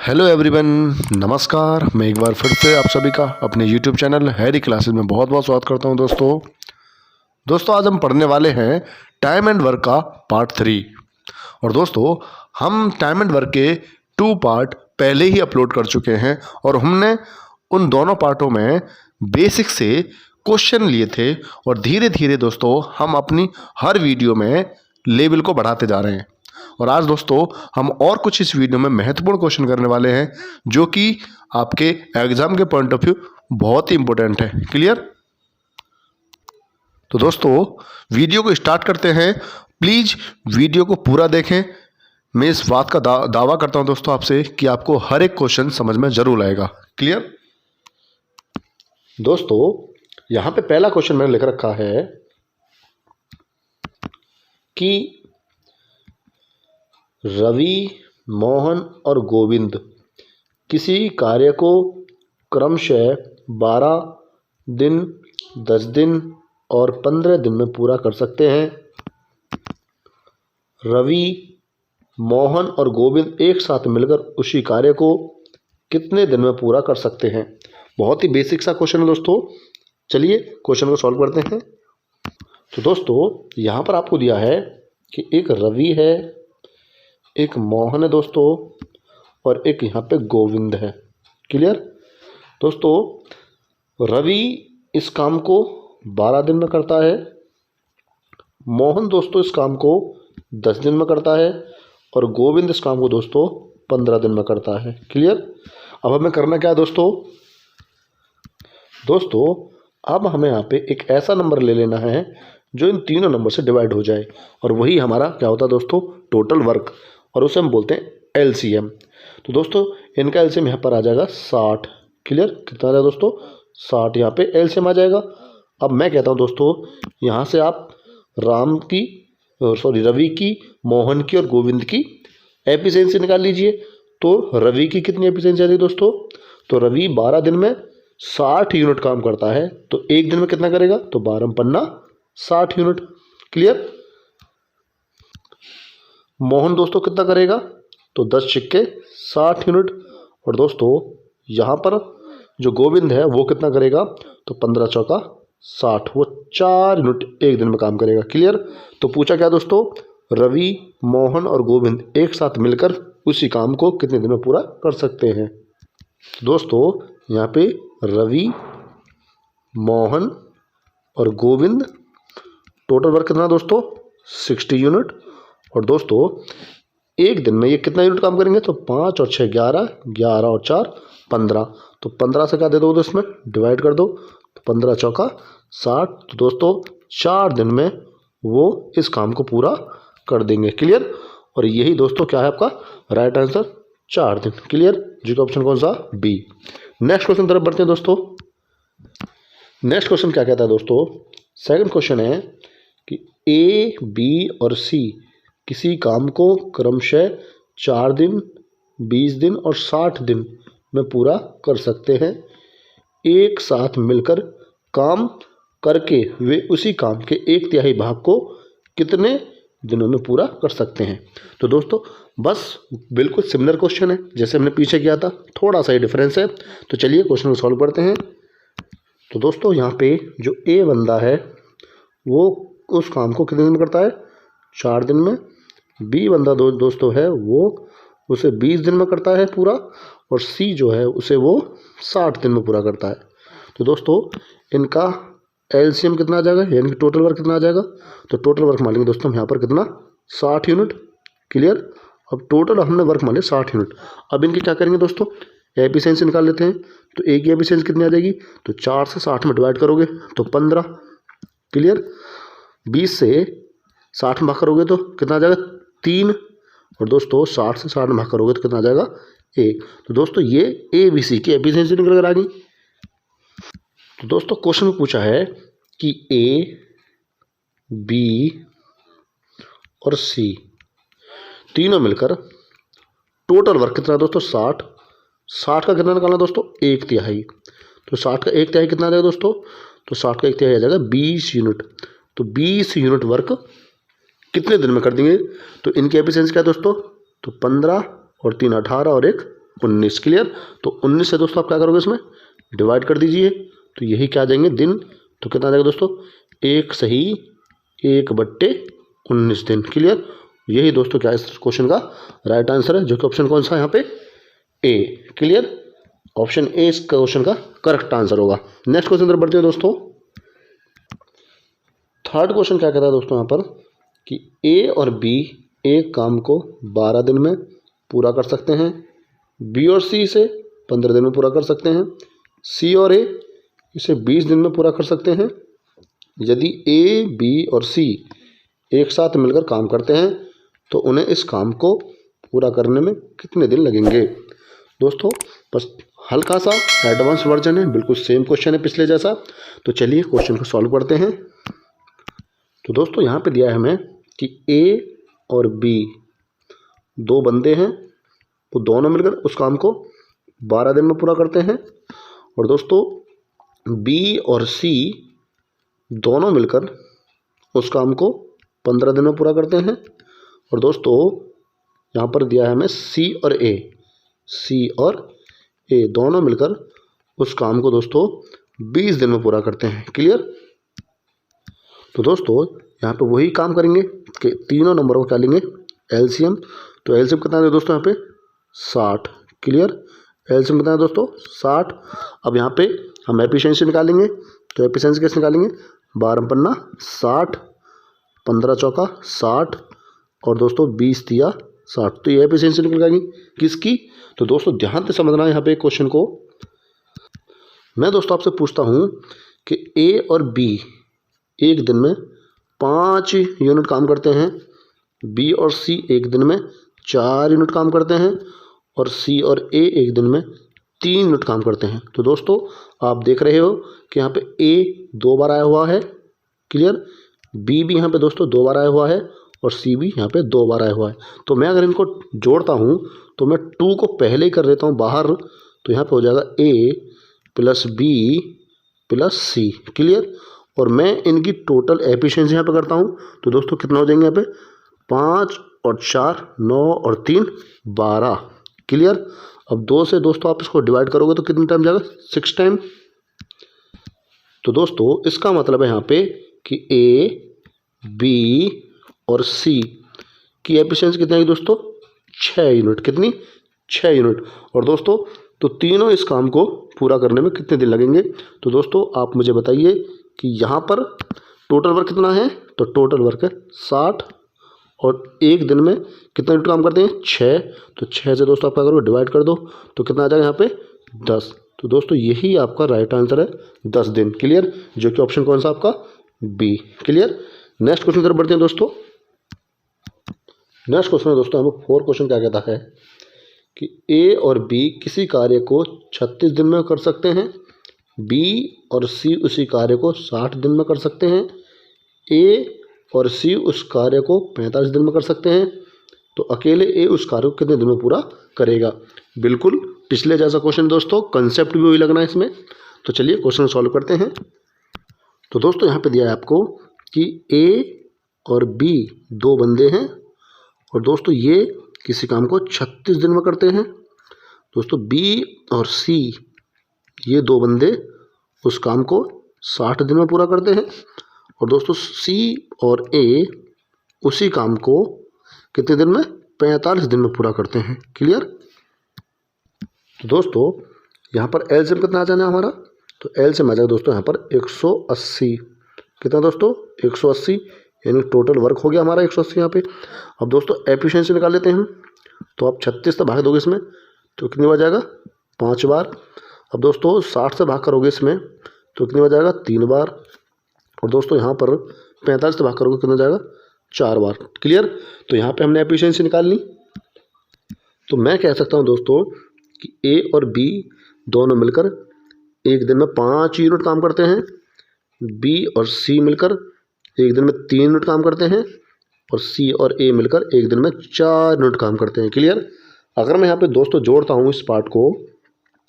Hello everyone, नमस्कार। मैं एक बार फिर से आप सभी का अपने यूट्यूब चैनल हैरी क्लासेस में बहुत बहुत स्वागत करता हूं। दोस्तों आज हम पढ़ने वाले हैं टाइम एंड वर्क का पार्ट 3। और दोस्तों हम टाइम एंड वर्क के 2 पार्ट पहले ही अपलोड कर चुके हैं और हमने उन दोनों पार्टों में बेसिक से क्वेश्चन लिए थे और धीरे धीरे दोस्तों हम अपनी हर वीडियो में लेवल को बढ़ाते जा रहे हैं। और आज दोस्तों हम और कुछ इस वीडियो में महत्वपूर्ण क्वेश्चन करने वाले हैं जो कि आपके एग्जाम के पॉइंट ऑफ व्यू बहुत ही इंपॉर्टेंट है। क्लियर? तो दोस्तों वीडियो को स्टार्ट करते हैं। प्लीज वीडियो को पूरा देखें। मैं इस बात का दावा करता हूं दोस्तों आपसे कि आपको हर एक क्वेश्चन समझ में जरूर आएगा। क्लियर? दोस्तों यहां पे पहला क्वेश्चन मैंने लिख रखा है कि रवि, मोहन और गोविंद किसी कार्य को क्रमशः 12 दिन, 10 दिन और 15 दिन में पूरा कर सकते हैं। रवि, मोहन और गोविंद एक साथ मिलकर उसी कार्य को कितने दिन में पूरा कर सकते हैं? बहुत ही बेसिक सा क्वेश्चन है दोस्तों। चलिए क्वेश्चन को सॉल्व करते हैं। तो दोस्तों यहाँ पर आपको दिया है कि एक रवि है, एक मोहन है दोस्तों और एक यहाँ पे गोविंद है। क्लियर? दोस्तों रवि इस काम को 12 दिन में करता है, मोहन दोस्तों इस काम को 10 दिन में करता है और गोविंद इस काम को दोस्तों 15 दिन में करता है। क्लियर? अब हमें करना क्या है दोस्तों अब हमें यहाँ पे एक ऐसा नंबर ले लेना है जो इन तीनों नंबर से डिवाइड हो जाए और वही हमारा क्या होता है दोस्तों? टोटल वर्क, और उसे हम बोलते हैं एलसीएम। तो दोस्तों इनका एलसीएम यहाँ पर आ जाएगा 60। क्लियर? कितना आ जाएगा दोस्तों? 60 यहाँ पे एलसीएम आ जाएगा। अब मैं कहता हूँ दोस्तों यहाँ से आप रवि की, मोहन की और गोविंद की एफिशिएंसी निकाल लीजिए। तो रवि की कितनी एफिशिएंसी आ जाएगी दोस्तों? तो रवि 12 दिन में 60 यूनिट काम करता है, तो एक दिन में कितना करेगा? तो 12 पन्ना 60 यूनिट। क्लियर? मोहन दोस्तों कितना करेगा? तो 10 सिक्के 60 यूनिट। और दोस्तों यहाँ पर जो गोविंद है वो कितना करेगा? तो 15 चौका 60, वो 4 यूनिट एक दिन में काम करेगा। क्लियर? तो पूछा क्या दोस्तों? रवि, मोहन और गोविंद एक साथ मिलकर उसी काम को कितने दिन में पूरा कर सकते हैं? दोस्तों यहाँ पे रवि, मोहन और गोविंद टोटल वर्क कितना दोस्तों? 60 यूनिट। और दोस्तों एक दिन में ये कितना यूनिट काम करेंगे? तो 5 और 6 11, 11 और 4 15। तो 15 से क्या दे दो इसमें डिवाइड कर दो, तो 15 चौका 60। तो दोस्तों 4 दिन में वो इस काम को पूरा कर देंगे। क्लियर? और यही दोस्तों क्या है आपका राइट आंसर? 4 दिन। क्लियर? जी का ऑप्शन कौन सा? बी। नेक्स्ट क्वेश्चन तरफ बढ़ते हैं दोस्तों। नेक्स्ट क्वेश्चन क्या कहता है दोस्तों? सेकंड क्वेश्चन है कि ए, बी और सी किसी काम को क्रमशः 4 दिन, 20 दिन और 60 दिन में पूरा कर सकते हैं। एक साथ मिलकर काम करके वे उसी काम के 1/3 भाग को कितने दिनों में पूरा कर सकते हैं? तो दोस्तों बस बिल्कुल सिमिलर क्वेश्चन है जैसे हमने पीछे किया था, थोड़ा सा ही डिफरेंस है। तो चलिए क्वेश्चन को सॉल्व करते हैं। तो दोस्तों यहाँ पे जो ए बंदा है वो उस काम को कितने दिन में करता है? 4 दिन में। बी बंदा दोस्तों है वो उसे 20 दिन में करता है पूरा, और सी जो है उसे वो 60 दिन में पूरा करता है। तो दोस्तों इनका एलसीएम कितना आ जाएगा, यानी कि टोटल वर्क कितना आ जाएगा? तो टोटल वर्क मान लेंगे दोस्तों हम यहाँ पर कितना? 60 यूनिट। क्लियर? अब टोटल हमने वर्क मान लिया 60 यूनिट। अब इनके क्या करेंगे दोस्तों? एफिशिएंसी निकाल लेते हैं। तो एक की एफिशिएंसी कितनी आ जाएगी? तो 4 से 60 में डिवाइड करोगे तो 15। क्लियर? 20 से 60 में भाग करोगे तो कितना आ जाएगा? 3। और दोस्तों 60 से 60 में भाग करोगे तो कितना आ जाएगा? 1। तो दोस्तों ये ए बी सी की एफिशिएंसी निकल कर आ गई। तो दोस्तों क्वेश्चन में पूछा है कि ए, बी और सी तीनों मिलकर टोटल वर्क कितना है दोस्तों? 60। 60 का कितना निकालना दोस्तों? 1/3। तो 60 का 1/3 कितना आ जाएगा दोस्तों? तो 60 का 1/3 आ जाएगा 20 यूनिट। तो 20 यूनिट वर्क कितने दिन में कर देंगे? तो इनकी एफिशिएंसी क्या है दोस्तों? तो 15 और 3 18 और 1 19। क्लियर। तो 19 से दोस्तों आप क्या करोगे, इसमें डिवाइड कर दीजिए, तो यही क्या आ जाएंगे दिन। तो कितना आ जाएगा दोस्तों, 1 सही 1/19 दिन। क्लियर। यही दोस्तों क्या है इस क्वेश्चन का राइट आंसर है, जो कि ऑप्शन कौन सा है यहाँ पे, ए। क्लियर। ऑप्शन ए इस क्वेश्चन का करेक्ट आंसर होगा। नेक्स्ट क्वेश्चन तरफ बढ़ते हैं दोस्तों। थर्ड क्वेश्चन क्या कहता है दोस्तों यहाँ पर कि ए और बी एक काम को 12 दिन में पूरा कर सकते हैं, बी और सी इसे 15 दिन में पूरा कर सकते हैं, सी और ए इसे 20 दिन में पूरा कर सकते हैं। यदि ए, बी और सी एक साथ मिलकर काम करते हैं तो उन्हें इस काम को पूरा करने में कितने दिन लगेंगे। दोस्तों बस हल्का सा एडवांस वर्जन है, बिल्कुल सेम क्वेश्चन है पिछले जैसा। तो चलिए क्वेश्चन को सॉल्व करते हैं। तो दोस्तों यहाँ पे दिया है हमें कि ए और बी दो बंदे हैं, वो दोनों मिलकर उस काम को 12 दिन में पूरा करते हैं। और दोस्तों बी और सी दोनों मिलकर उस काम को 15 दिन में पूरा करते हैं। और दोस्तों यहाँ पर दिया है हमें सी और ए दोनों मिलकर उस काम को दोस्तों 20 दिन में पूरा करते हैं। क्लियर। तो दोस्तों यहाँ पे वही काम करेंगे कि तीनों नंबरों को क्या लेंगे, एलसीएम। तो एलसीएम कितना है दोस्तों यहाँ पे 60। क्लियर। एलसीएम कितना है दोस्तों 60। अब यहाँ पे हम एफिशिएंसी निकालेंगे, तो एफिशिएंसी कैसे निकालेंगे, 12 पन्ना 60, 15 चौका 60 और दोस्तों 20 तिया 60। तो ये एफिशिएंसी निकल जाएगी किसकी। तो दोस्तों ध्यान से समझना है यहाँ पे क्वेश्चन को। मैं दोस्तों आपसे पूछता हूँ कि ए और बी एक दिन में 5 यूनिट काम करते हैं, बी और सी एक दिन में 4 यूनिट काम करते हैं और सी और ए एक दिन में 3 यूनिट काम करते हैं। तो दोस्तों आप देख रहे हो कि यहाँ पे ए 2 बार आया हुआ है। क्लियर। बी भी यहाँ पे दोस्तों 2 बार आया हुआ है और सी भी यहाँ पे 2 बार आया हुआ है। तो मैं अगर इनको जोड़ता हूँ तो मैं 2 को पहले ही कर देता हूँ बाहर, तो यहाँ पे हो जाएगा ए प्लस बी प्लस सी। क्लियर। और मैं इनकी टोटल एफिशिएंसी यहाँ पे करता हूँ, तो दोस्तों कितना हो जाएंगे यहाँ पे 5 और 4 9 और 3 12। क्लियर। अब 2 से दोस्तों आप इसको डिवाइड करोगे तो कितने टाइम जाएगा, 6 टाइम। तो दोस्तों इसका मतलब है यहाँ पे कि ए, बी और सी की एफिशिएंसी कितनी है दोस्तों, 6 यूनिट। कितनी, 6 यूनिट। और दोस्तों तो तीनों इस काम को पूरा करने में कितने दिन लगेंगे। तो दोस्तों आप मुझे बताइए कि यहाँ पर टोटल वर्क कितना है, तो टोटल वर्क है 60 और एक दिन में कितना यूनिट काम करते हैं, 6। तो 6 से दोस्तों आप क्या करोगे, डिवाइड कर दो, तो कितना आ जाएगा यहाँ पे 10। तो दोस्तों यही आपका राइट आंसर है 10 दिन। क्लियर। जो कि ऑप्शन कौन सा आपका, बी। क्लियर। नेक्स्ट क्वेश्चन तरफ बढ़ते हैं दोस्तों। नेक्स्ट क्वेश्चन है दोस्तों हमें 4 क्वेश्चन क्या कहता है कि ए और बी किसी कार्य को 36 दिन में कर सकते हैं, बी और सी उसी कार्य को 60 दिन में कर सकते हैं, ए और सी उस कार्य को 45 दिन में कर सकते हैं। तो अकेले ए उस कार्य को कितने दिन में पूरा करेगा। बिल्कुल पिछले जैसा क्वेश्चन दोस्तों, कंसेप्ट भी वही लगना है इसमें। तो चलिए क्वेश्चन सॉल्व करते हैं। तो दोस्तों यहाँ पे दिया है आपको कि ए और बी दो बंदे हैं और दोस्तों ये किसी काम को 36 दिन में करते हैं। दोस्तों बी और सी ये दो बंदे उस काम को 60 दिन में पूरा करते हैं और दोस्तों सी और ए उसी काम को कितने दिन में, 45 दिन में पूरा करते हैं। क्लियर। तो दोस्तों यहाँ पर एलसीएम कितना आ जाना है हमारा, तो एलसीएम आ जाएगा दोस्तों यहाँ पर 180। कितना दोस्तों, 180, यानी टोटल वर्क हो गया हमारा 180 यहाँ पे। अब दोस्तों एफिशिएंसी निकाल लेते हैं हम। तो आप 36 से भाग दोगे इसमें तो कितनी बार जाएगा, 5 बार। अब दोस्तों 60 से भाग करोगे इसमें तो कितनी बार जाएगा, 3 बार। और दोस्तों यहाँ पर 45 से भाग करोगे कितना जाएगा, 4 बार। क्लियर। तो यहाँ पे हमने एफिशिएंसी निकाल ली। तो मैं कह सकता हूँ दोस्तों कि ए और बी दोनों मिलकर एक दिन में 5 यूनिट काम करते हैं, बी और सी मिलकर एक दिन में 3 यूनिट काम करते हैं और सी और ए मिलकर एक दिन में 4 यूनिट काम करते हैं। क्लियर। अगर मैं यहाँ पे दोस्तों जोड़ता हूँ इस पार्ट को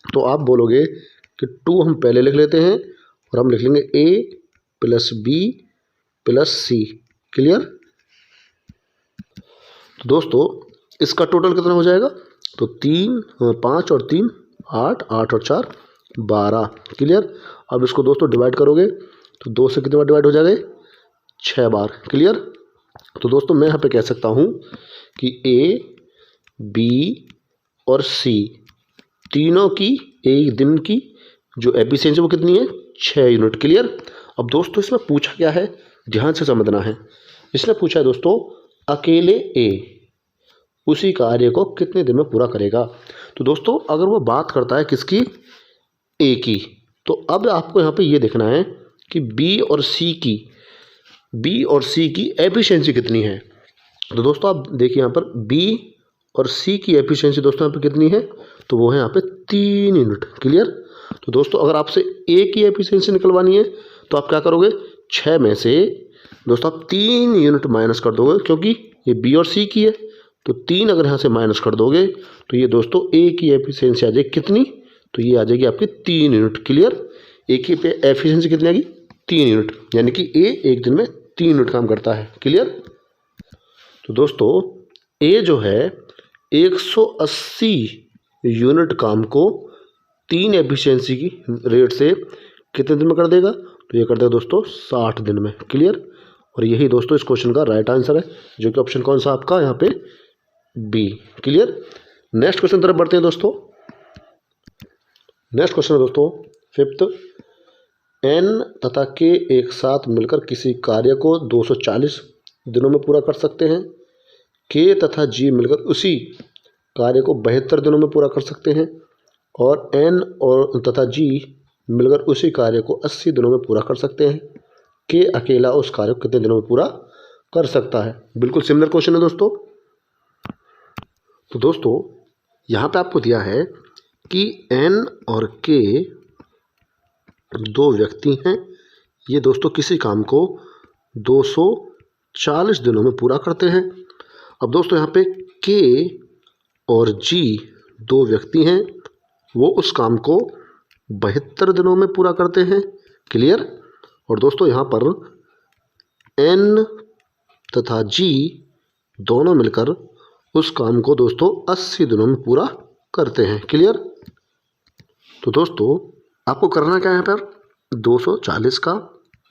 तो आप बोलोगे कि 2 हम पहले लिख लेते हैं और हम लिख लेंगे ए प्लस बी प्लस सी। क्लियर। तो दोस्तों इसका टोटल कितना हो जाएगा, तो 3 5 और 3 8, 8 और 4 12। क्लियर। अब इसको दोस्तों डिवाइड करोगे तो 2 से कितने बार डिवाइड हो जाएगा? 6 बार। क्लियर। तो दोस्तों मैं यहाँ पे कह सकता हूँ कि ए, बी और सी तीनों की एक दिन की जो एफिशिएंसी वो कितनी है? 6 यूनिट। क्लियर। अब दोस्तों इसमें पूछा क्या है, ध्यान से समझना है। इसने पूछा है दोस्तों अकेले ए उसी कार्य को कितने दिन में पूरा करेगा। तो दोस्तों अगर वो बात करता है किसकी? ए की, तो अब आपको यहाँ पे ये देखना है कि बी और सी की एफिशिएंसी कितनी है। तो दोस्तों आप देखिए यहाँ पर बी और सी की एफिशिएंसी दोस्तों यहाँ पे कितनी है? तो वो है यहाँ पे 3 यूनिट। क्लियर। तो दोस्तों अगर आपसे ए की एफिशिएंसी निकलवानी है तो आप क्या करोगे? 6 में से दोस्तों आप 3 यूनिट माइनस कर दोगे, क्योंकि ये बी और सी की है। तो 3 अगर यहाँ से माइनस कर दोगे तो ये दोस्तों ए की एफिशिएंसी आ जाएगी कितनी? तो ये आ जाएगी आपकी 3 यूनिट। क्लियर। ए की एफिशिएंसी कितनी आएगी? 3 यूनिट, यानी कि ए एक दिन में 3 यूनिट काम करता है। क्लियर। तो दोस्तों ए जो है 180 यूनिट काम को 3 एफिशिएंसी की रेट से कितने दिन में कर देगा? तो ये कर देगा दोस्तों 60 दिन में। क्लियर। और यही दोस्तों इस क्वेश्चन का राइट आंसर है, जो कि ऑप्शन कौन सा आपका यहाँ पे? बी। क्लियर। नेक्स्ट क्वेश्चन तरफ बढ़ते हैं दोस्तों। नेक्स्ट क्वेश्चन है दोस्तों 5th, एन तथा के एक साथ मिलकर किसी कार्य को 240 दिनों में पूरा कर सकते हैं। के तथा जी मिलकर उसी कार्य को 72 दिनों में पूरा कर सकते हैं। और एन और तथा जी मिलकर उसी कार्य को 80 दिनों में पूरा कर सकते हैं। के अकेला उस कार्य को कितने दिनों में पूरा कर सकता है? बिल्कुल सिमिलर क्वेश्चन है दोस्तों। तो दोस्तों यहाँ पे आपको दिया है कि एन और के 2 व्यक्ति हैं। ये दोस्तों किसी काम को 240 दिनों में पूरा करते हैं। अब दोस्तों यहाँ पे के और जी 2 व्यक्ति हैं, वो उस काम को 72 दिनों में पूरा करते हैं। क्लियर। और दोस्तों यहाँ पर एन तथा जी दोनों मिलकर उस काम को दोस्तों 80 दिनों में पूरा करते हैं। क्लियर। तो दोस्तों आपको करना क्या है यहाँ पर? 240 का,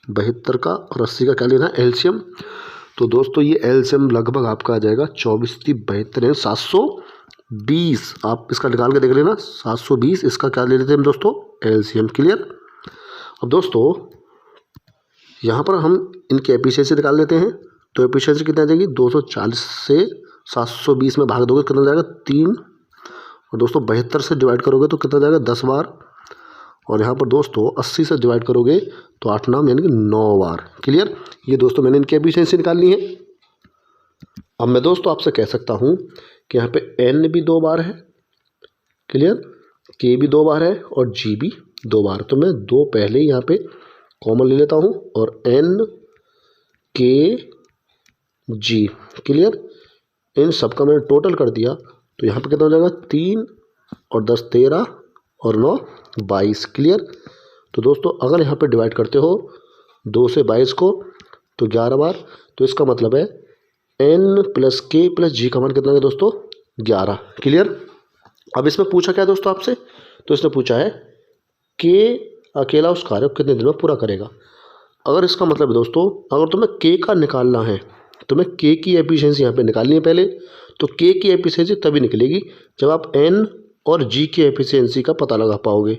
72 का और 80 का क्या लेना है? एलसीएम। तो दोस्तों ये एलसीएम लगभग आपका आ जाएगा 24 × 72 720। आप इसका निकाल के देख लेना 720। इसका क्या ले लेते हैं हम दोस्तों? एलसीएम। क्लियर। अब दोस्तों यहाँ पर हम इनकी एफिशिएंसी निकाल लेते हैं। तो एफिशिएंसी कितनी आ जाएगी? 240 से 720 में भाग दोगे कितना जाएगा? 3। और दोस्तों 72 से डिवाइड करोगे तो कितना जाएगा? 10 बार। और यहाँ पर दोस्तों 80 से डिवाइड करोगे तो 8 9 यानी कि 9 बार। क्लियर। ये दोस्तों मैंने इनकी एफिशिएंसी निकालनी है। अब मैं दोस्तों आपसे कह सकता हूँ कि यहाँ पे एन भी 2 बार है। क्लियर। के भी 2 बार है और जी भी 2 बार। तो मैं 2 पहले ही यहाँ पे कॉमन ले लेता हूँ और एन के जी। क्लियर। इन सब का मैंने टोटल कर दिया तो यहाँ पे कितना हो जाएगा? 3 और 10 13 और 9 22। क्लियर। तो दोस्तों अगर यहाँ पे डिवाइड करते हो 2 से 22 को तो 11 बार। तो इसका मतलब है एन प्लस के प्लस जी का मान कितना है दोस्तों? 11। क्लियर। अब इसमें पूछा क्या है दोस्तों आपसे? तो इसने पूछा है के अकेला उस कार्य को कितने दिन में पूरा करेगा। अगर इसका मतलब है दोस्तों अगर तुम्हें के का निकालना है, तुम्हें के की एफिशिएंसी यहाँ पे निकालनी है पहले। तो के की एफिशिएंसी तभी निकलेगी जब आप एन और जी की एफिशिएंसी का पता लगा पाओगे।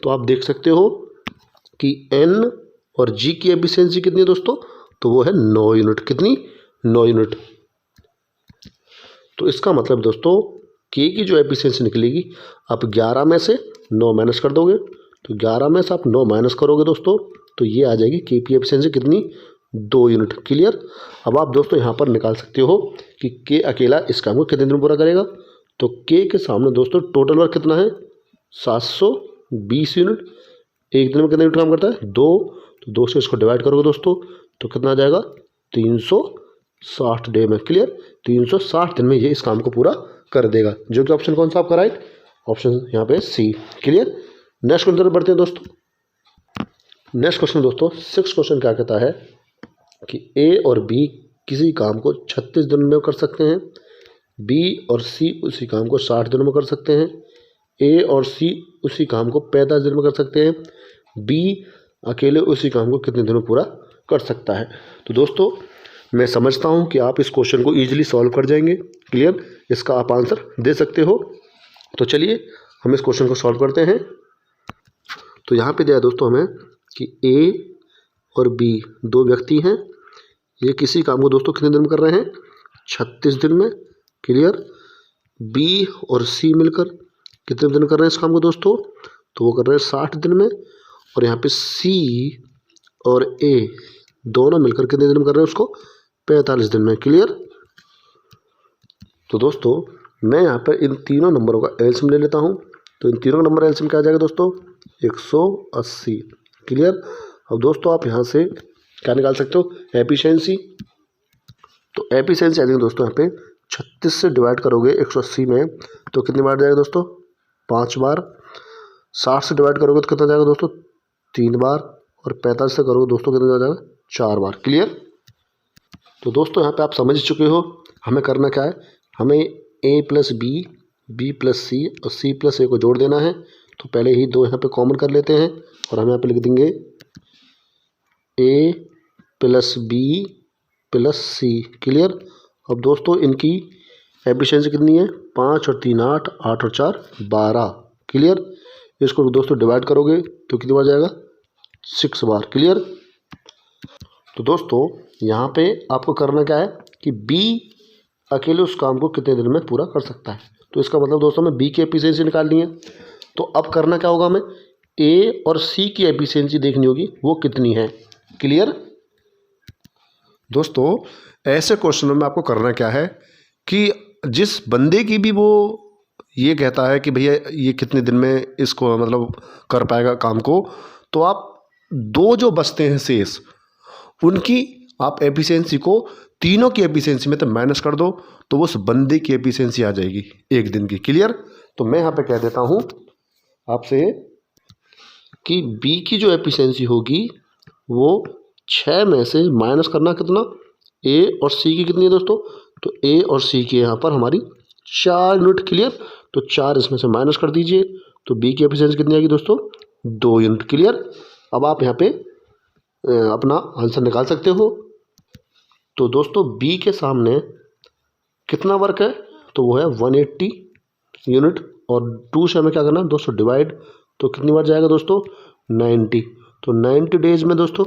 तो आप देख सकते हो कि एन और जी की एफिशिएंसी कितनी है दोस्तों? तो वो है 9 यूनिट। कितनी? 9 यूनिट। तो इसका मतलब दोस्तों के की जो एफिशिएंसी निकलेगी आप 11 में से 9 माइनस कर दोगे। तो 11 में से आप 9 माइनस करोगे दोस्तों तो ये आ जाएगी के की एफिशिएंसी कितनी? 2 यूनिट। क्लियर। अब आप दोस्तों यहाँ पर निकाल सकते हो कि के अकेला इस काम को कितने दिन पूरा करेगा। तो के के सामने दोस्तों टोटल वर्क कितना है? 720 यूनिट। एक दिन में कितने यूनिट काम करता है? 2। तो 2 से इसको डिवाइड करोगे दोस्तों तो कितना आ जाएगा? 360 डे में। क्लियर। 360 दिन में ये इस काम को पूरा कर देगा, जो कि ऑप्शन कौन सा आपका राइट? ऑप्शन यहाँ पे सी। क्लियर। नेक्स्ट क्वेश्चन बढ़ते हैं दोस्तों। नेक्स्ट क्वेश्चन दोस्तों 6 क्वेश्चन क्या कहता है कि ए और बी किसी काम को 36 दिन में कर सकते हैं। बी और सी उसी काम को 60 दिनों में कर सकते हैं। ए और सी उसी काम को 45 दिन में कर सकते हैं। बी अकेले उसी काम को कितने दिनों में पूरा कर सकता है। तो दोस्तों मैं समझता हूँ कि आप इस क्वेश्चन को ईजिली सॉल्व कर जाएंगे। क्लियर, इसका आप आंसर दे सकते हो। तो चलिए हम इस क्वेश्चन को सॉल्व करते हैं। तो यहाँ पे दिया है दोस्तों हमें कि ए और बी दो व्यक्ति हैं। ये किसी काम को दोस्तों कितने दिन में कर रहे हैं? 36 दिन में। क्लियर, बी और सी मिलकर कितने दिन कर रहे हैं इस काम को दोस्तों? तो वो कर रहे हैं 60 दिन में। और यहाँ पे सी और ए दोनों मिलकर कितने दिन में कर रहे हैं उसको? 45 दिन में। क्लियर, तो दोस्तों मैं यहाँ पर इन तीनों नंबरों का एलसीएम ले लेता हूँ। तो इन तीनों का नंबर एलसीएम क्या आ जाएगा दोस्तों? 180। क्लियर, अब दोस्तों आप यहाँ से क्या निकाल सकते हो? एफिशिएंसी। तो एफिशिएंसी आ जाएगी दोस्तों यहाँ पे 36 से डिवाइड करोगे 180 में तो कितनी बार जाएगा दोस्तों? 5 बार। 60 से डिवाइड करोगे तो कितना जाएगा दोस्तों? 3 बार। और 45 से करोगे दोस्तों कितना जाएगा? 4 बार। क्लियर, तो दोस्तों यहाँ पे आप समझ चुके हो हमें करना क्या है। हमें ए प्लस बी प्लस सी और सी प्लस ए को जोड़ देना है। तो पहले ही दो यहाँ पे कॉमन कर लेते हैं और हम यहाँ पे लिख देंगे ए प्लस बी प्लस सी। क्लियर, अब दोस्तों इनकी एफिशिएंसी कितनी है? 5 और 3 8, 8 और 4 12। क्लियर, इसको दोस्तों डिवाइड करोगे तो कितनी बार जाएगा? 6 बार। क्लियर, तो दोस्तों यहाँ पे आपको करना क्या है कि बी अकेले उस काम को कितने दिन में पूरा कर सकता है। तो इसका मतलब दोस्तों हमें बी की एफिशिएंसी निकालनी है। तो अब करना क्या होगा? हमें ए और सी की एफिशिएंसी देखनी होगी, वो कितनी है। क्लियर, दोस्तों ऐसे क्वेश्चनों में आपको करना क्या है कि जिस बंदे की भी वो ये कहता है कि भैया ये कितने दिन में इसको मतलब कर पाएगा काम को, तो आप दो जो बचते हैं शेष उनकी आप एफिशिएंसी को तीनों की एफिशिएंसी में तो माइनस कर दो तो उस बंदे की एफिशिएंसी आ जाएगी एक दिन की। क्लियर, तो मैं यहाँ पे कह देता हूँ आपसे कि बी की जो एफिशिएंसी होगी वो 6 में से माइनस करना कितना? ए और सी की कितनी है दोस्तों? तो ए और सी की यहाँ पर हमारी 4 यूनिट। क्लियर, तो 4 इसमें से माइनस कर दीजिए तो बी की एफिशिएंसी कितनी आएगी दोस्तों? 2 यूनिट। क्लियर, अब आप यहाँ पे अपना आंसर निकाल सकते हो। तो दोस्तों बी के सामने कितना वर्क है? तो वो है 180 यूनिट। और 2 से हमें क्या करना है दोस्तों? डिवाइड। तो कितनी बार जाएगा दोस्तों? 90। तो 90 डेज में दोस्तों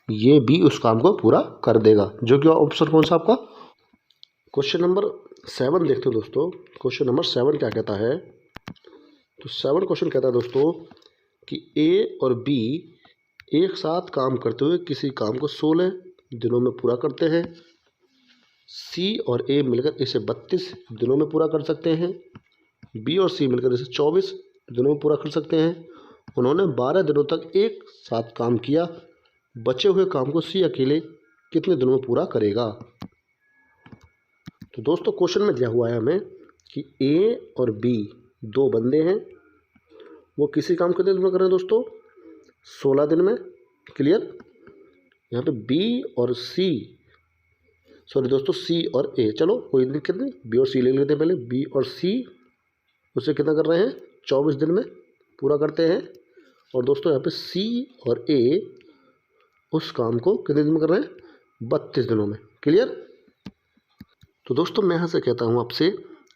ये भी उस काम को पूरा कर देगा, जो कि ऑप्शन कौन सा आपका? क्वेश्चन नंबर 7 देखते हो दोस्तों। क्वेश्चन नंबर 7 क्या कहता है? तो 7 क्वेश्चन कहता है दोस्तों कि ए और बी एक साथ काम करते हुए किसी काम को 16 दिनों में पूरा करते हैं। सी और ए मिलकर इसे 32 दिनों में पूरा कर सकते हैं। बी और सी मिलकर इसे 24 दिनों में पूरा कर सकते हैं। उन्होंने 12 दिनों तक एक साथ काम किया। बचे हुए काम को सी अकेले कितने दिनों में पूरा करेगा? तो दोस्तों क्वेश्चन में दिया हुआ है हमें कि ए और बी दो बंदे हैं, वो किसी काम कितने दिन में कर रहे हैं दोस्तों? 16 दिन में। क्लियर, यहाँ पे बी और सी, सॉरी दोस्तों सी और ए, चलो कोई दिक्कत नहीं, बी और सी ले लेते हैं पहले। बी और सी उसे कितना कर रहे हैं? 24 दिन में पूरा करते हैं। और दोस्तों यहाँ पे सी और ए उस काम को कितने दिन में कर रहे हैं? 32 दिनों में। क्लियर, तो दोस्तों मैं यहाँ से कहता हूँ आपसे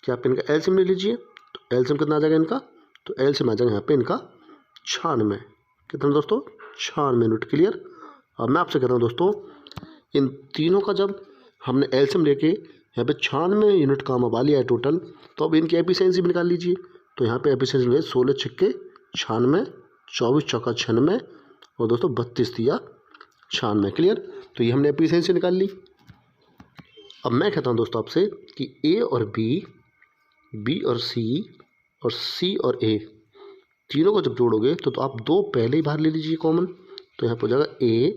कि आप इनका एलसीएम ले लीजिए। तो एलसीएम कितना आ जाएगा इनका? तो एलसीएम आ जाएगा यहाँ पे इनका 96। कितना दोस्तों? 96 यूनिट। क्लियर, अब मैं आपसे कहता हूँ दोस्तों इन तीनों का जब हमने एलसीएम लेके यहाँ पे 96 यूनिट काम अब आ लिया है टोटल, तो अब इनकी एफिशिएंसी भी निकाल लीजिए। तो यहाँ पे एफिशिएंसी है 16 छक्के 96, 24 चौका 96 और दोस्तों 32 दिया 96। क्लियर, तो ये हमने एफिशिएंसी निकाल ली। अब मैं कहता हूँ दोस्तों आपसे कि ए और बी और सी और ए तीनों को जब जोड़ोगे तो आप दो पहले ही बाहर ले लीजिए कॉमन। तो यहाँ पर हो जाएगा ए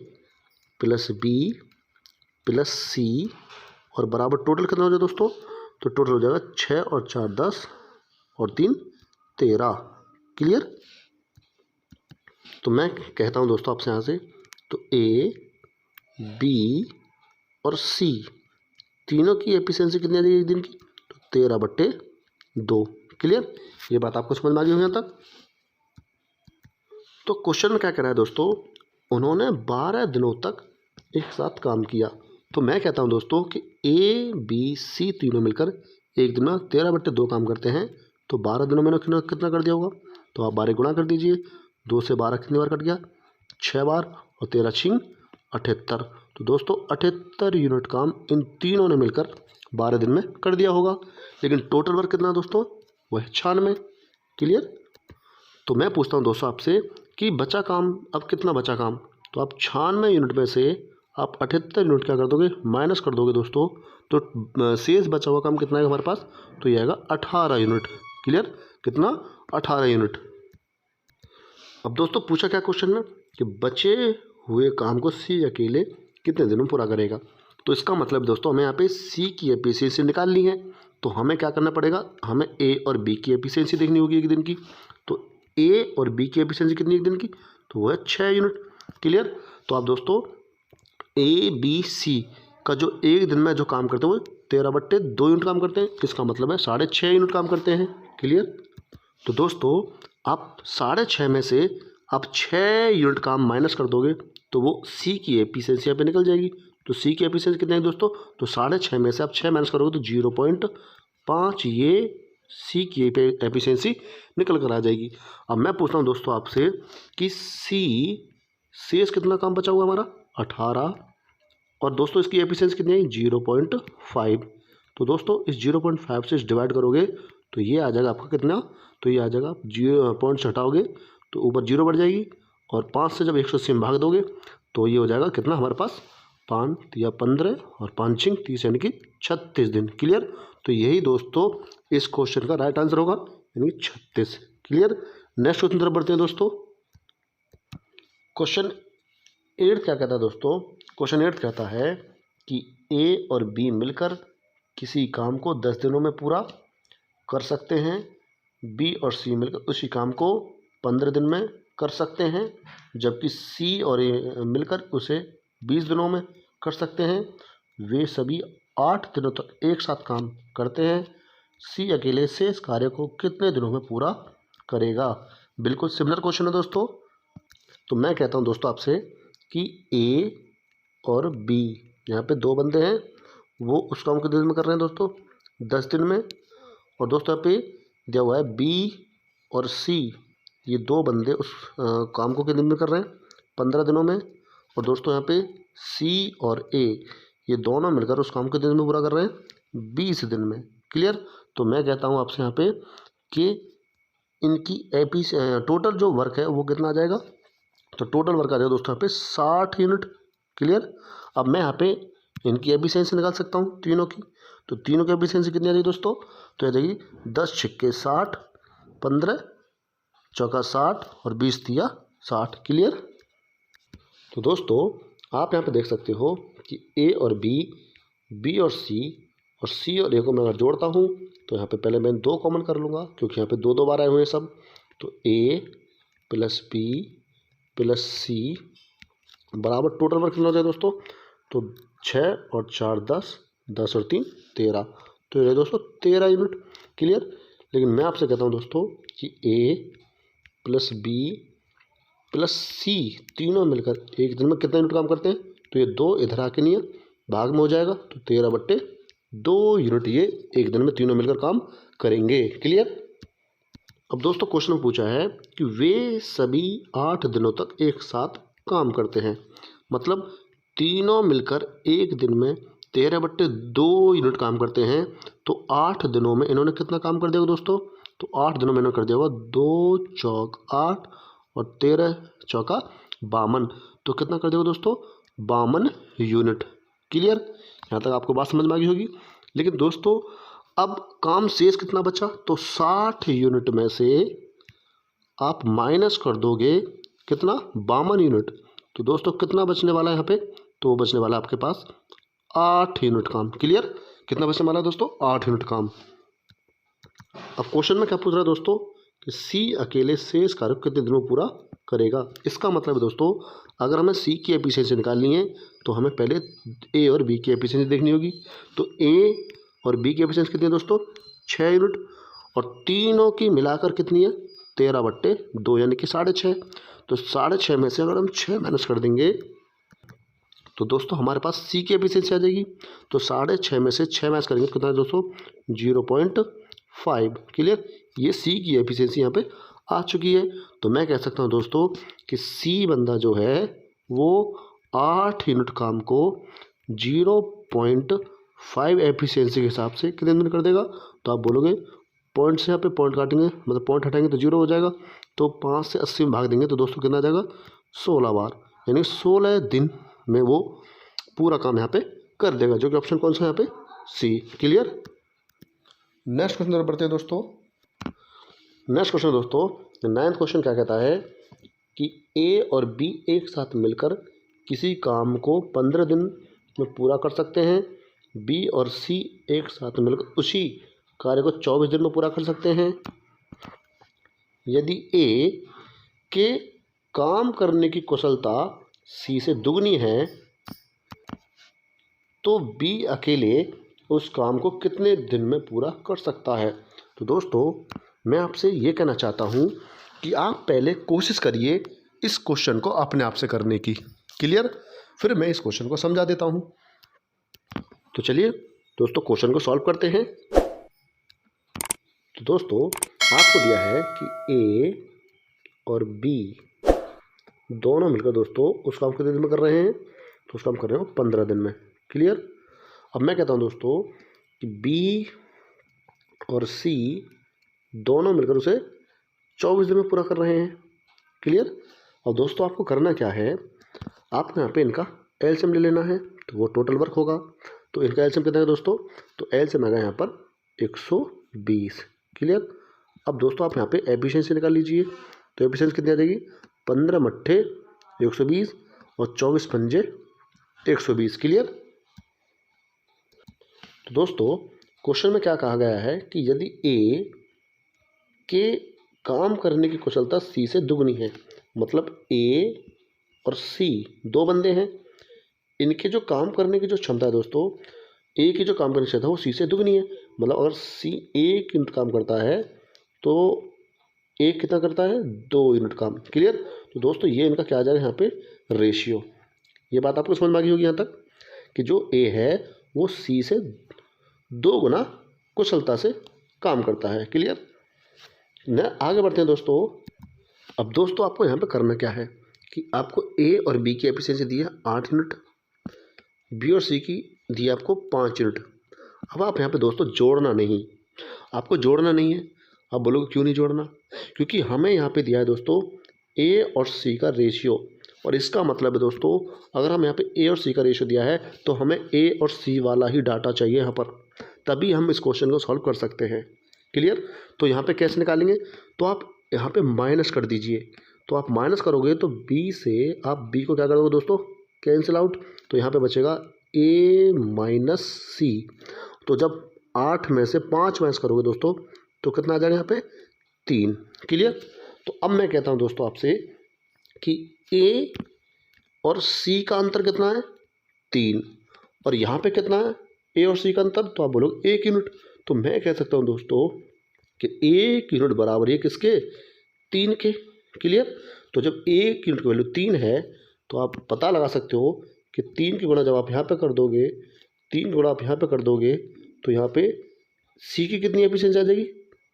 प्लस बी प्लस सी और बराबर टोटल कितना हो जाएगा दोस्तों? तो टोटल हो जाएगा 6 और 4 10 और 3 13। क्लियर, तो मैं कहता हूँ दोस्तों आपसे यहाँ से, तो ए बी और सी तीनों की एफिशिएंसी कितनी आ जाएगी एक दिन की? तो 13/2। क्लियर, ये बात आपको समझ में आ गई हो यहाँ तक। तो क्वेश्चन में क्या कह रहा है दोस्तों, उन्होंने 12 दिनों तक एक साथ काम किया। तो मैं कहता हूँ दोस्तों कि ए बी सी तीनों मिलकर एक दिन में 13/2 काम करते हैं। तो 12 दिनों में कितना कर दिया होगा, तो आप 12 गुणा कर दीजिए। 2 से 12 कितनी बार कट गया, 6 बार, और 13 छिंग 78। तो दोस्तों 78 यूनिट काम इन तीनों ने मिलकर 12 दिन में कर दिया होगा। लेकिन टोटल वर्क कितना है दोस्तों, वह है 96। क्लियर। तो मैं पूछता हूँ दोस्तों आपसे कि बचा काम, अब कितना बचा काम, तो आप 96 यूनिट में से आप 78 यूनिट क्या कर दोगे, माइनस कर दोगे दोस्तों। तो शेष बचा हुआ काम कितना है हमारे पास, तो ये आएगा 18 यूनिट। क्लियर, कितना, 18 यूनिट। अब दोस्तों पूछा क्या क्वेश्चन में कि बचे हुए काम को सी अकेले कितने दिनों में पूरा करेगा। तो इसका मतलब दोस्तों हमें यहाँ पे सी की एफिशिएंसी निकालनी है। तो हमें क्या करना पड़ेगा, हमें ए और बी की एफिशिएंसी देखनी होगी एक दिन की। तो ए और बी की एफिशिएंसी कितनी एक दिन की, तो वो है 6 यूनिट। क्लियर। तो आप दोस्तों ए बी सी का जो एक दिन में जो काम करते हैं वो 13/2 यूनिट काम करते हैं। इसका मतलब है 6.5 यूनिट काम करते हैं। क्लियर। तो दोस्तों आप 6.5 में से आप 6 यूनिट काम माइनस कर दोगे तो वो सी की एफिशिएंसी यहाँ पे निकल जाएगी। तो सी की एफिशिएंसी कितनी है दोस्तों, तो 6.5 में से आप 6 माइनस करोगे तो 0.5 ये सी की एफिशिएंसी निकल कर आ जाएगी। अब मैं पूछता हूँ दोस्तों आपसे कि सी शेष कितना काम बचा हुआ हमारा, 18, और दोस्तों इसकी एफिशिएंसी कितनी है, 0.5। तो दोस्तों इस 0.5 से डिवाइड करोगे तो ये आ जाएगा आपका कितना, तो ये आ जाएगा, 0 पॉइंट से हटाओगे तो ऊपर 0 बढ़ जाएगी, और 5 से जब 180 में भाग दोगे तो ये हो जाएगा कितना हमारे पास, 5 या 15 और 5 छिंग 30 यानी कि 36 दिन। क्लियर। तो यही दोस्तों इस क्वेश्चन का राइट आंसर होगा, यानी 36। क्लियर। नेक्स्ट क्वेश्चन तरफ बढ़ते हैं दोस्तों। क्वेश्चन 8 क्या कहता है दोस्तों, क्वेश्चन 8 कहता है कि ए और बी मिलकर किसी काम को 10 दिनों में पूरा कर सकते हैं। बी और सी मिलकर उसी काम को 15 दिन में कर सकते हैं, जबकि सी और ए मिलकर उसे 20 दिनों में कर सकते हैं। वे सभी 8 दिनों तक एक साथ काम करते हैं। सी अकेले शेष कार्य को कितने दिनों में पूरा करेगा। बिल्कुल सिमिलर क्वेश्चन है दोस्तों। तो मैं कहता हूं दोस्तों आपसे कि ए और बी यहाँ पे दो बंदे हैं, वो उस काम कितने दिन में कर रहे हैं दोस्तों, 10 दिन में। और दोस्तों यहाँ पे दिया हुआ है बी और सी, ये दो बंदे उस काम को कितने दिन में कर रहे हैं, 15 दिनों में। और दोस्तों यहाँ पे सी और ए ये दोनों मिलकर उस काम को कितने दिन में पूरा कर रहे हैं, 20 दिन में। क्लियर। तो मैं कहता हूँ आपसे यहाँ पे कि इनकी टोटल जो वर्क है वो कितना आ जाएगा, तो टोटल वर्क आ जाएगा दोस्तों यहाँ पे 60 यूनिट। क्लियर। अब मैं यहाँ पे इनकी एफिशिएंसी निकाल सकता हूँ तीनों की। तो तीनों की एफिशिएंसी कितनी आ जाएगी दोस्तों, तो आ जाएगी 10 छिक्के 60, 15 चौका 60 और 20 दिया 60। क्लियर। तो दोस्तों आप यहाँ पे देख सकते हो कि ए और बी, बी और सी और ए को मैं अगर जोड़ता हूँ तो यहाँ पे पहले मैं 2 कॉमन कर लूँगा क्योंकि यहाँ पे 2 बार आए हुए हैं सब। तो ए प्लस बी प्लस सी बराबर टोटल वर्क कितना हो जाएगा दोस्तों, तो 6 और 4 10, 10 और 3 13, तो ये दोस्तों 13 यूनिट। क्लियर। लेकिन मैं आपसे कहता हूँ दोस्तों कि ए प्लस बी प्लस सी तीनों मिलकर एक दिन में कितना यूनिट काम करते हैं, तो ये 2 इधर आके नहीं है, भाग में हो जाएगा, तो 13/2 यूनिट ये एक दिन में तीनों मिलकर काम करेंगे। क्लियर। अब दोस्तों क्वेश्चन में पूछा है कि वे सभी 8 दिनों तक एक साथ काम करते हैं। मतलब तीनों मिलकर एक दिन में 13/2 यूनिट काम करते हैं। तो 8 दिनों में इन्होंने कितना काम कर दिया दोस्तों, तो 8 दिनों में इन्होंने कर दिया होगा 2 चौक 8 और 13 चौका 52, तो कितना कर दिया दोस्तों, 52 यूनिट। क्लियर। यहाँ तक आपको बात समझ में आ गई होगी। लेकिन दोस्तों अब काम शेष कितना बचा, तो 60 यूनिट में से आप माइनस कर दोगे कितना, 52 यूनिट। तो दोस्तों कितना बचने वाला है यहाँ पे, तो वो बचने वाला है आपके पास 8 यूनिट काम। क्लियर। कितना बचने वाला है दोस्तों, 8 यूनिट काम। अब क्वेश्चन में क्या पूछ रहा है दोस्तों कि सी अकेले शेष कार्य कितने दिनों में पूरा करेगा। इसका मतलब है दोस्तों अगर हमें सी की एफिशिएंसी निकालनी है तो हमें पहले ए और बी की एफिशिएंसी देखनी होगी। तो ए और बी की एफिशिएंसी कितनी है दोस्तों, 6 यूनिट, और तीनों की मिलाकर कितनी है 13/2 यानी कि 6.5। तो 6.5 में से अगर हम 6 माइनस कर देंगे तो दोस्तों हमारे पास सी की एफिशिएंसी आ जाएगी। तो 6.5 में से 6 माइनस करेंगे तो कितना है दोस्तों 0.5। क्लियर, ये सी की एफिशिएंसी यहाँ पे आ चुकी है। तो मैं कह सकता हूँ दोस्तों कि सी बंदा जो है वो 8 यूनिट काम को 0.5 एफिशिएंसी के हिसाब से कितने दिन कर देगा। तो आप बोलोगे पॉइंट से यहाँ पे पॉइंट काटेंगे, मतलब पॉइंट हटाएंगे तो 0 हो जाएगा। तो 5 से 80 में भाग देंगे तो दोस्तों कितना आ जाएगा 16 बार, यानी 16 दिन में वो पूरा काम यहाँ पे कर देगा, जो कि ऑप्शन कौन सा है यहाँ पे सी। क्लियर। नेक्स्ट क्वेश्चन बढ़ते हैं दोस्तों। नेक्स्ट क्वेश्चन दोस्तों 9th क्वेश्चन क्या कहता है कि ए और बी एक साथ मिलकर किसी काम को 15 दिन में पूरा कर सकते हैं। बी और सी एक साथ मिलकर उसी कार्य को 24 दिन में पूरा कर सकते हैं। यदि ए के काम करने की कुशलता सी से दुगनी है तो बी अकेले उस काम को कितने दिन में पूरा कर सकता है। तो दोस्तों मैं आपसे ये कहना चाहता हूँ कि आप पहले कोशिश करिए इस क्वेश्चन को अपने आप से करने की। क्लियर, फिर मैं इस क्वेश्चन को समझा देता हूँ। तो चलिए दोस्तों क्वेश्चन को सॉल्व करते हैं। तो दोस्तों आपको दिया है कि ए और बी दोनों मिलकर दोस्तों उस काम कितने दिन में कर रहे हैं, तो उस काम कर रहे हो 15 दिन में। क्लियर। अब मैं कहता हूं दोस्तों कि बी और सी दोनों मिलकर उसे 24 दिन में पूरा कर रहे हैं। क्लियर। अब दोस्तों आपको करना क्या है, आपको यहाँ पे इनका एलसीएम ले लेना है, तो वो टोटल वर्क होगा। तो इनका एलसीएम कितना है दोस्तों, तो एलसीएम आएगा यहाँ पर 120। क्लियर। अब दोस्तों आप यहाँ पे एफिशिएंसी निकाल लीजिए। तो एफिशिएंसी कितनी आ जाएगी 15 मट्ठे 120 और 24 पंजे 120। क्लियर। तो दोस्तों क्वेश्चन में क्या कहा गया है कि यदि ए के काम करने की कुशलता सी से दुगनी है, मतलब ए और सी दो बंदे हैं, इनके जो काम करने की जो क्षमता है दोस्तों, ए की जो काम करने की क्षमता है वो सी से दुगनी है। मतलब अगर सी 1 यूनिट काम करता है तो ए कितना करता है 2 यूनिट काम। क्लियर। तो दोस्तों ये इनका क्या आ जाएगा यहाँ पे रेशियो। ये बात आपको समझ में आ गई होगी यहाँ तक कि जो ए है वो सी से 2 गुना कुशलता से काम करता है। क्लियर। न आगे बढ़ते हैं दोस्तों। अब दोस्तों आपको यहाँ पे करना क्या है कि आपको ए और बी की एफिशिएंसी दी है 8 यूनिट, बी और सी की दी है आपको 5 यूनिट। अब आप यहाँ पे दोस्तों जोड़ना नहीं, आपको जोड़ना नहीं है। आप बोलोगे क्यों नहीं जोड़ना, क्योंकि हमें यहाँ पे दिया है दोस्तों ए और सी का रेशियो, और इसका मतलब है दोस्तों अगर हम यहाँ पे ए और सी का रेशियो दिया है तो हमें ए और सी वाला ही डाटा चाहिए यहाँ पर, तभी हम इस क्वेश्चन को सॉल्व कर सकते हैं। क्लियर। तो यहाँ पे कैसे निकालेंगे, तो आप यहाँ पे माइनस कर दीजिए। तो आप माइनस करोगे तो बी से आप बी को क्या करोगे दोस्तों कैंसिल आउट, तो यहाँ पे बचेगा ए माइनस सी। तो जब 8 में से 5 माइनस करोगे दोस्तों तो कितना आ जाएगा यहाँ पे 3। क्लियर। तो अब मैं कहता हूँ दोस्तों आपसे कि ए और सी का अंतर कितना है 3, और यहाँ पे कितना है ए और सी का अंतर, तो आप बोलोगे 1 यूनिट। तो मैं कह सकता हूँ दोस्तों कि 1 यूनिट बराबर है किसके 3 के। क्लियर। तो जब 1 यूनिट की वैल्यू 3 है तो आप पता लगा सकते हो कि 3 की गुणा जब आप यहाँ पे कर दोगे, 3 गुणा आप यहाँ पे कर दोगे तो यहाँ पे सी की कितनी एफिशिएंसी आ जाएगी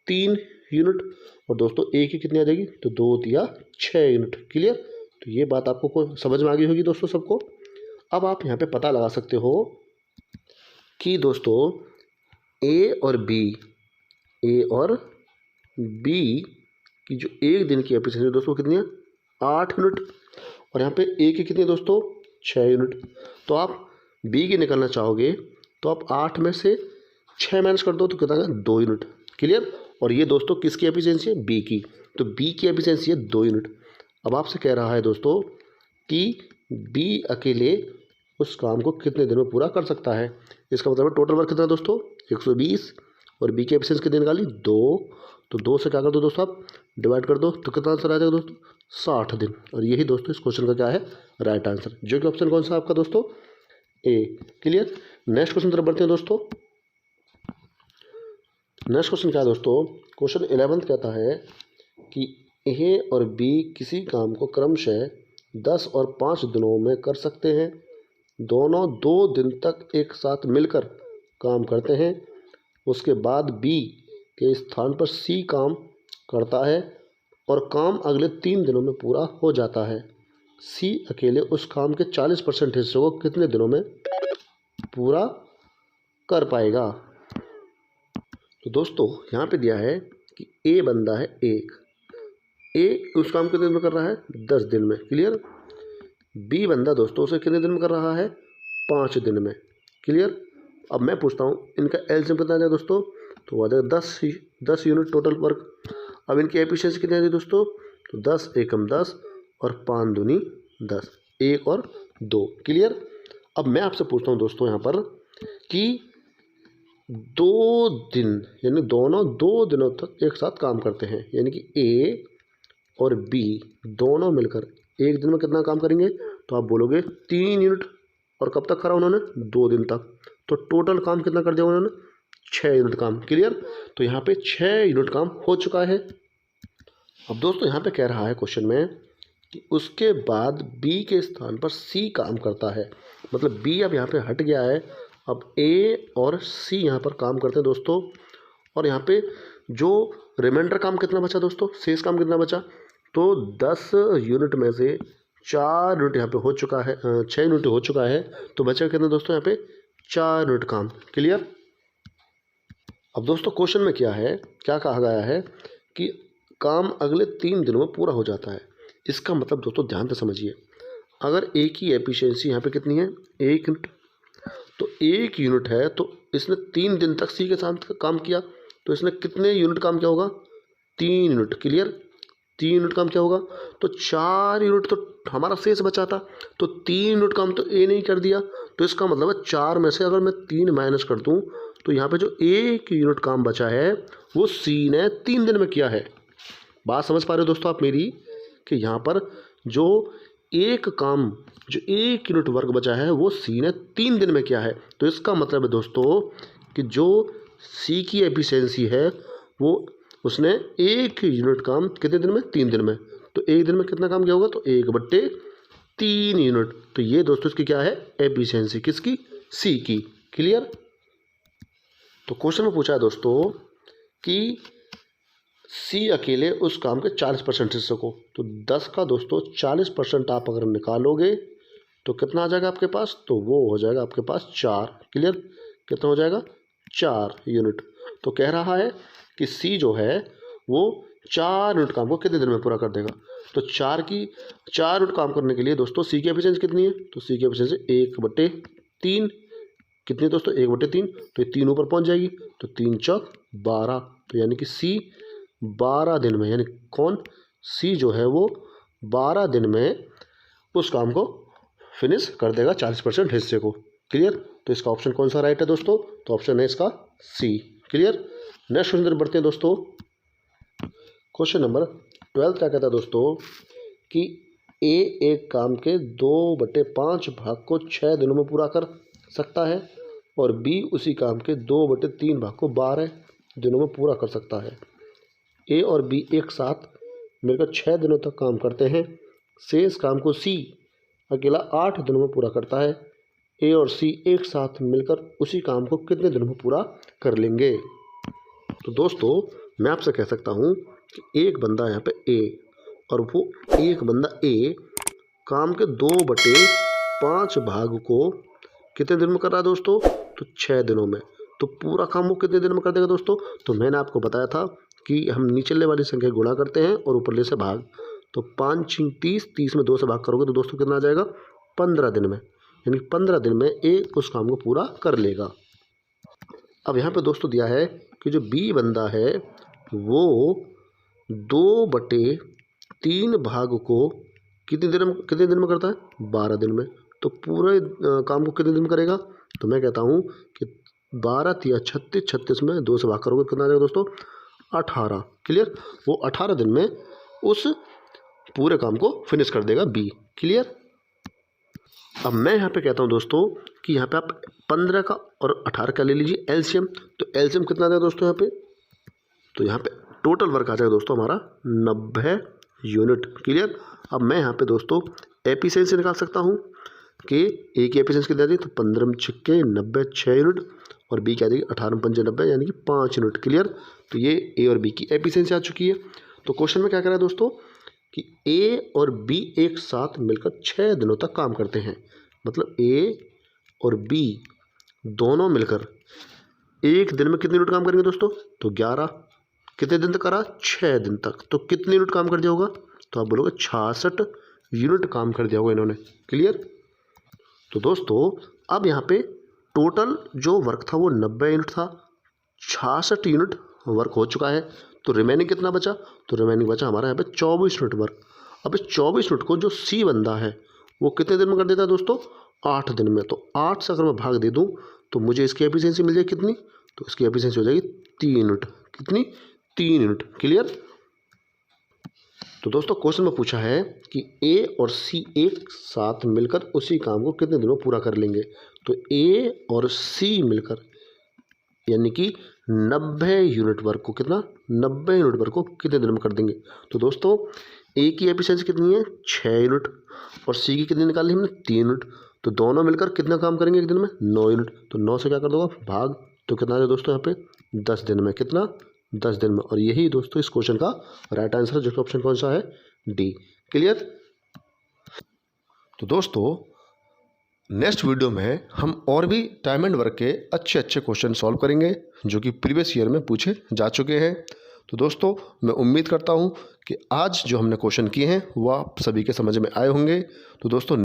3 यूनिट, और दोस्तों ए की कितनी आ जाएगी तो 2 दिया 6 यूनिट। क्लियर। तो ये बात आपको समझ में आ गई होगी दोस्तों सबको। अब आप यहाँ पे पता लगा सकते हो कि दोस्तों ए और बी की जो एक दिन की एफिशिएंसी दोस्तों कितनी है 8 यूनिट, और यहाँ पे ए की कितनी है दोस्तों 6 यूनिट। तो आप बी की निकालना चाहोगे तो आप 8 में से 6 माइनस कर दो तो कितना है 2 यूनिट। क्लियर। और ये दोस्तों किसकी एफिशिएंसी है बी की, तो बी की एफिशिएंसी है 2 यूनिट। अब आपसे कह रहा है दोस्तों कि बी अकेले उस काम को कितने दिन में पूरा कर सकता है। इसका मतलब टोटल वर्क कितना है दोस्तों 120, और बी की एफिशिएंसी कितनी निकाली 2, तो 2 से क्या कर दो दोस्तों आप डिवाइड कर दो तो कितना आंसर आ जाएगा दोस्तों 60 दिन। और यही दोस्तों इस क्वेश्चन का क्या है राइट आंसर, जो कि ऑप्शन कौन सा आपका दोस्तों ए। क्लियर। नेक्स्ट क्वेश्चन तरफ बढ़ते हैं दोस्तों। नेक्स्ट क्वेश्चन क्या है दोस्तों, क्वेश्चन 11 कहता है कि ए और बी किसी काम को क्रमशः 10 और 5 दिनों में कर सकते हैं। दोनों 2 दिन तक एक साथ मिलकर काम करते हैं। उसके बाद बी के स्थान पर सी काम करता है और काम अगले 3 दिनों में पूरा हो जाता है। सी अकेले उस काम के 40% हिस्से को कितने दिनों में पूरा कर पाएगा। तो दोस्तों यहाँ पे दिया है कि ए बंदा है एक, ए उस काम कितने दिन में कर रहा है 10 दिन में, क्लियर। बी बंदा दोस्तों उसे कितने दिन में कर रहा है 5 दिन में, क्लियर। अब मैं पूछता हूँ इनका एलसीएम कितना आ जाएगा दोस्तों, तो वो आ जाएगा 10 यूनिट टोटल वर्क। अब इनकी एफिशिएंसी कितनी आ जाएगी दोस्तों, तो 10 एकम 10 और 5 दूनी 10, 1 और 2, क्लियर। अब मैं आपसे पूछता हूँ दोस्तों यहाँ पर कि 2 दिन यानी दोनों 2 दिनों तक एक साथ काम करते हैं, यानी कि ए और बी दोनों मिलकर एक दिन में कितना काम करेंगे, तो आप बोलोगे 3 यूनिट। और कब तक करा उन्होंने 2 दिन तक, तो टोटल काम कितना कर दिया उन्होंने 6 यूनिट काम, क्लियर। तो यहाँ पे 6 यूनिट काम हो चुका है। अब दोस्तों यहाँ पे कह रहा है क्वेश्चन में कि उसके बाद बी के स्थान पर सी काम करता है, मतलब बी अब यहाँ पे हट गया है। अब ए और सी यहाँ पर काम करते हैं दोस्तों। और यहाँ पे जो रिमाइंडर काम कितना बचा दोस्तों, शेष काम कितना बचा, तो 10 यूनिट में से 4 यूनिट यहाँ पे हो चुका है, 6 यूनिट हो चुका है, तो बचा कितना दोस्तों यहाँ पे 4 यूनिट काम, क्लियर। अब दोस्तों क्वेश्चन में क्या कहा गया है कि काम अगले 3 दिनों में पूरा हो जाता है। इसका मतलब दोस्तों ध्यान से समझिए, अगर ए की एफिशिएंसी यहाँ पे कितनी है 1 यूनिट, तो 1 यूनिट है तो इसने 3 दिन तक सी के साथ काम किया, तो इसने कितने यूनिट काम किया होगा 3 यूनिट, क्लियर। 3 यूनिट काम क्या होगा, तो 4 यूनिट तो हमारा शेष बचा था, तो 3 यूनिट काम तो ए नहीं कर दिया, तो इसका मतलब है 4 में से अगर मैं 3 माइनस कर दूं तो यहाँ पे जो 1 यूनिट काम बचा है वो सी ने 3 दिन में किया है। बात समझ पा रहे हो दोस्तों आप मेरी, कि यहाँ पर जो जो 1 यूनिट वर्क बचा है वो सी ने 3 दिन में किया है। तो इसका मतलब है दोस्तों कि जो सी की एफिशिएंसी है वो उसने 1 यूनिट काम कितने दिन में 3 दिन में, तो 1 दिन में कितना काम किया होगा, तो 1/3 यूनिट। तो ये दोस्तों इसकी क्या है एफिशिएंसी, किसकी सी की, क्लियर। तो क्वेश्चन में पूछा है दोस्तों कि सी अकेले उस काम के 40% हिस्से को, तो 10 का दोस्तों 40% आप अगर निकालोगे तो कितना आ जाएगा आपके पास, तो वो हो जाएगा आपके पास 4, क्लियर। कितना हो जाएगा 4 यूनिट। तो कह रहा है कि सी जो है वो 4 यूनिट काम को कितने दिन में पूरा कर देगा, तो 4 यूनिट काम करने के लिए दोस्तों सी की एफिशिएंसी कितनी है, तो सी की एफिशिएंसी 1/3 कितनी दोस्तों 1/3, तो ये 3 ऊपर पहुंच जाएगी, तो 3 चौक 12, तो यानी कि सी 12 दिन में, यानी कौन सी जो है वो 12 दिन में उस काम को फिनिश कर देगा 40% हिस्से को, क्लियर। तो इसका ऑप्शन कौन सा राइट है दोस्तों, तो ऑप्शन है इसका सी, क्लियर। नेक्स्ट क्वेश्चन बढ़ते हैं दोस्तों। क्वेश्चन नंबर 12 क्या कहता है दोस्तों कि ए एक काम के 2/5 भाग को 6 दिनों में पूरा कर सकता है और बी उसी काम के 2/3 भाग को 12 दिनों में पूरा कर सकता है। ए और बी एक साथ मिलकर 6 दिनों तक काम करते हैं। शेष काम को सी अकेला 8 दिनों में पूरा करता है। ए और सी एक साथ मिलकर उसी काम को कितने दिनों में पूरा कर लेंगे। तो दोस्तों मैं आपसे कह सकता हूँ कि एक बंदा यहाँ पे ए और वो एक बंदा ए काम के 2/5 भाग को कितने दिन में कर रहा है दोस्तों, तो 6 दिनों में। तो पूरा काम वो कितने दिन में कर देगा दोस्तों, तो मैंने आपको बताया था कि हम निचले वाली संख्या गुणा करते हैं और ऊपरले से भाग, तो 5 6 30, 30 में 2 से भाग करोगे तो दोस्तों कितना आ जाएगा 15 दिन में, यानी 15 दिन में ए उस काम को पूरा कर लेगा। अब यहाँ पे दोस्तों दिया है कि जो बी बंदा है वो 2/3 भाग को कितने दिन में करता है 12 दिन में। तो पूरे काम को कितने दिन में करेगा, तो मैं कहता हूँ कि 12 या 36, 36 में 2 से भाग करोगे कितना आ जाएगा दोस्तों 18, क्लियर। वो 18 दिन में उस पूरे काम को फिनिश कर देगा बी, क्लियर। अब मैं यहाँ पे कहता हूँ दोस्तों कि यहाँ पे आप 15 का और 18 का ले लीजिए एलसीएम। तो एलसीएम कितना आ जाएगा दोस्तों यहाँ पे तो यहाँ पे टोटल वर्क आ जाएगा दोस्तों हमारा 90 यूनिट। क्लियर। अब मैं यहाँ पे दोस्तों एफिशिएंसी निकाल सकता हूँ कि ए की एफिशिएंसी कितनी आ जाएगी, तो 15 में 6 90 6 यूनिट, और बी क्या आ जाएगी 18 में 5 90 यानी कि 5 यूनिट। क्लियर। तो ये ए और बी की एफिशिएंसी आ चुकी है। तो क्वेश्चन में क्या करा है दोस्तों कि ए और बी एक साथ मिलकर 6 दिनों तक काम करते हैं। मतलब ए और बी दोनों मिलकर एक दिन में कितने यूनिट काम करेंगे दोस्तों, तो 11। कितने दिन तक करा, 6 दिन तक। तो कितने यूनिट काम कर दिया होगा, तो आप बोलोगे 66 यूनिट काम कर दिया होगा इन्होंने। क्लियर। तो दोस्तों अब यहाँ पे टोटल जो वर्क था वो 90 यूनिट था, 66 यूनिट वर्क हो चुका है। तो रिमेनिंग कितना बचा, तो रिमेनिंग बचा हमारा यहाँ पे 24 यूनिट वर्क। अब इस 24 यूनिट को जो सी बंदा है वो कितने दिन में कर देता है दोस्तों, 8 दिन में। तो 8 से अगर मैं भाग दे दूँ तो मुझे इसकी एफिशिएंसी मिल जाएगी कितनी, तो इसकी एफिशिएंसी हो जाएगी 3 यूनिट। कितनी, 3 यूनिट। क्लियर। तो दोस्तों क्वेश्चन में पूछा है कि ए और सी एक साथ मिलकर उसी काम को कितने दिनों में पूरा कर लेंगे। तो ए और सी मिलकर यानी कि 90 यूनिट वर्क को कितना, 90 यूनिट वर्क को कितने दिन में कर देंगे। तो दोस्तों ए की एफिशिएंसी कितनी है, 6 यूनिट, और सी की कितनी निकाली हमने, 3 यूनिट। तो दोनों मिलकर कितना काम करेंगे एक दिन में, 9 यूनिट। तो 9 से क्या कर दोगा भाग, तो कितना आ जाए दोस्तों यहाँ पे 10 दिन में। कितना, 10 दिन में। और यही दोस्तों इस क्वेश्चन का राइट आंसर है, जो ऑप्शन कौन सा है, डी। क्लियर। तो दोस्तों नेक्स्ट वीडियो में हम और भी टाइम एंड वर्क के अच्छे अच्छे क्वेश्चन सॉल्व करेंगे जो कि प्रीवियस ईयर में पूछे जा चुके हैं। तो दोस्तों मैं उम्मीद करता हूं कि आज जो हमने क्वेश्चन किए हैं वह आप सभी के समझ में आए होंगे। तो दोस्तों